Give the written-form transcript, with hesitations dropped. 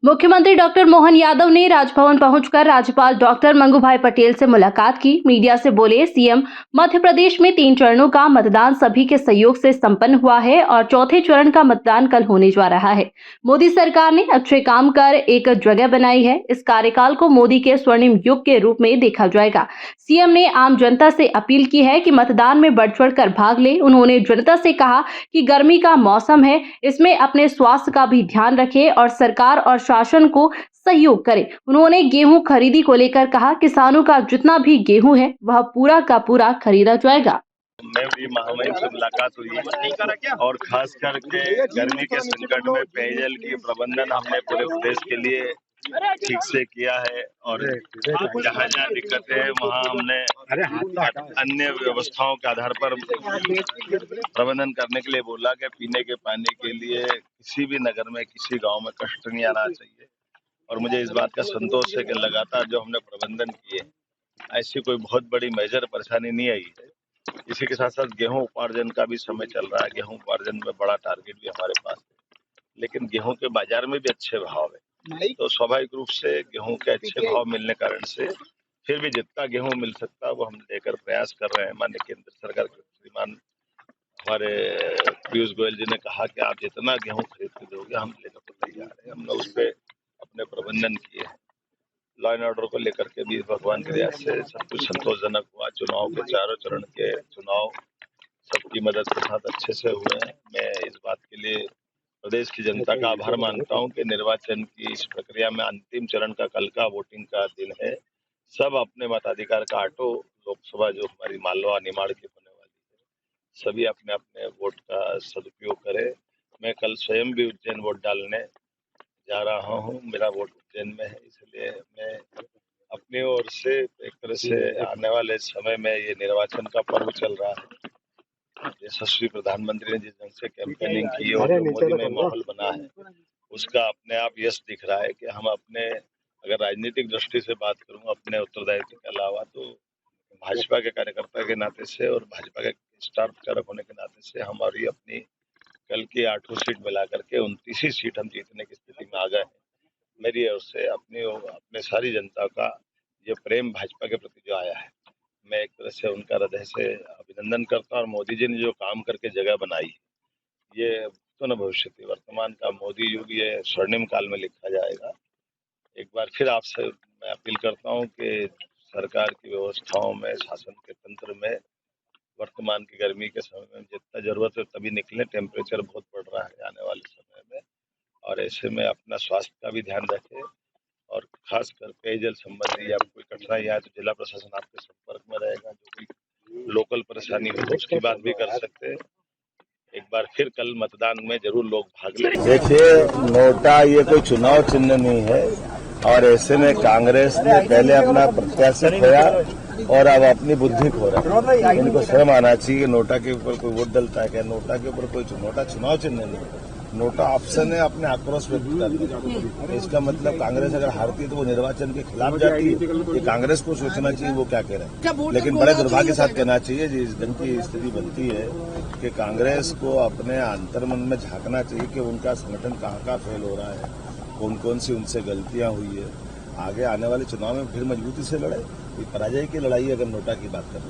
मुख्यमंत्री डॉक्टर मोहन यादव ने राजभवन पहुंचकर राज्यपाल डॉक्टर मंगूभाई पटेल से मुलाकात की। मीडिया से बोले सीएम, मध्य प्रदेश में 3 चरणों का मतदान सभी के सहयोग से संपन्न हुआ है और चौथे चरण का मतदान कल होने जा रहा है। मोदी सरकार ने अच्छे काम कर एक जगह बनाई है। इस कार्यकाल को मोदी के स्वर्णिम युग के रूप में देखा जाएगा। सीएम ने आम जनता से अपील की है कि मतदान में बढ़ चढ़कर भाग ले। उन्होंने जनता से कहा कि गर्मी का मौसम है, इसमें अपने स्वास्थ्य का भी ध्यान रखें और सरकार और शासन को सहयोग करें। उन्होंने गेहूं खरीदी को लेकर कहा, किसानों का जितना भी गेहूं है वह पूरा का पूरा खरीदा जाएगा। मैं भी महामहिम से मुलाकात हुई और खास करके गर्मी के संकट में पेयजल की प्रबंधन हमने पूरे प्रदेश के लिए ठीक से किया है और जहाँ जहाँ दिक्कतें हैं वहाँ हमने अन्य व्यवस्थाओं के आधार पर प्रबंधन करने के लिए बोला कि पीने के पानी के लिए किसी भी नगर में किसी गांव में कष्ट नहीं आना चाहिए। और मुझे इस बात का संतोष है कि लगातार जो हमने प्रबंधन किए ऐसी कोई बहुत बड़ी मेजर परेशानी नहीं आई है। इसी के साथ साथ गेहूं उपार्जन का भी समय चल रहा है। गेहूं उपार्जन में बड़ा टारगेट भी हमारे पास है, लेकिन गेहूं के बाजार में भी अच्छे भाव है, तो स्वाभाविक रूप से गेहूं के अच्छे भाव मिलने कारण से फिर भी जितना गेहूं मिल सकता है वो हम लेकर प्रयास कर रहे हैं। माननीय केंद्र सरकार के श्रीमान हमारे पीयूष गोयल जी ने कहा कि आप जितना गेहूं खरीद के दोगे हम लेकर तो तैयार है। हमने उस पर अपने प्रबंधन किए हैं। लॉ एंड ऑर्डर को लेकर के भी भगवान की दया से सब कुछ संतोषजनक हुआ। चुनाव के चारों चरण के चुनाव सबकी मदद के साथ अच्छे से हुए हैं। मैं इस बात के लिए प्रदेश की जनता का आभार मानता हूं कि निर्वाचन की इस प्रक्रिया में अंतिम चरण का कल का वोटिंग का दिन है। सब अपने मताधिकार का आटो लोकसभा जो हमारी मालवा निमाड़ की होने वाली है, सभी अपने अपने वोट का सदुपयोग करें। मैं कल स्वयं भी उज्जैन वोट डालने जा रहा हूं। मेरा वोट उज्जैन में है, इसलिए मैं अपनी ओर से एक तरह से आने वाले समय में ये निर्वाचन का पर्व चल रहा है। यशस्वी प्रधानमंत्री ने जिस ढंग से कैंपेनिंग की और जो मोदी में माहौल बना है उसका अपने आप यश दिख रहा है कि हम अपने, अगर राजनीतिक दृष्टि से बात करूं, अपने उत्तरदायित्व के अलावा तो भाजपा के कार्यकर्ता के नाते से और भाजपा के स्टार प्रचारक होने के नाते से हमारी अपनी कल की 8 सीट मिलाकर के 29 सीट हम जीतने की स्थिति में आ गए हैं। मेरी ओर से अपने सारी जनता का ये प्रेम भाजपा के प्रति जो आया है, मैं एक तरह से उनका हृदय से अभिनंदन करता हूं। और मोदी जी ने जो काम करके जगह बनाई, ये तो न भविष्य थी, वर्तमान का मोदी युग ये स्वर्णिम काल में लिखा जाएगा। एक बार फिर आपसे मैं अपील करता हूं कि सरकार की व्यवस्थाओं में, शासन के तंत्र में वर्तमान की गर्मी के समय में जितना जरूरत है तभी निकले। टेम्परेचर बहुत बढ़ रहा है आने वाले समय में, और ऐसे में अपना स्वास्थ्य का भी ध्यान रखें। और खासकर पेयजल संबंधी या कोई कठिनाई आए तो जिला प्रशासन आपके संपर्क में रहेगा। जो कोई लोकल परेशानी हो तो उसकी बात भी कर सकते हैं। एक बार फिर कल मतदान में जरूर लोग भाग लें। देखिए, नोटा ये कोई चुनाव चिन्ह नहीं है और ऐसे में कांग्रेस ने पहले अपना प्रत्याशी खोया और अब अपनी बुद्धि खो रहा है। इनको शर्म आना चाहिए कि नोटा के ऊपर कोई वोट डलता है क्या? नोटा के ऊपर कोई नोटा चुनाव चिन्ह नहीं है। नोटा ऑप्शन है अपने आक्रोश व्यक्त करने। तो इसका मतलब कांग्रेस अगर हारती है तो वो निर्वाचन के खिलाफ जाती है। ये कांग्रेस को सोचना चाहिए वो क्या कह रहे हैं। लेकिन बड़े दुर्भाग्य के साथ कहना चाहिए जिस ढंग की स्थिति बनती है कि कांग्रेस को अपने अंतर्मन में झांकना चाहिए कि उनका संगठन कहाँ फेल हो रहा है, कौन कौन सी उनसे गलतियां हुई है। आगे आने वाले चुनाव में फिर मजबूती से लड़े। पराजय की लड़ाई अगर नोटा की बात कर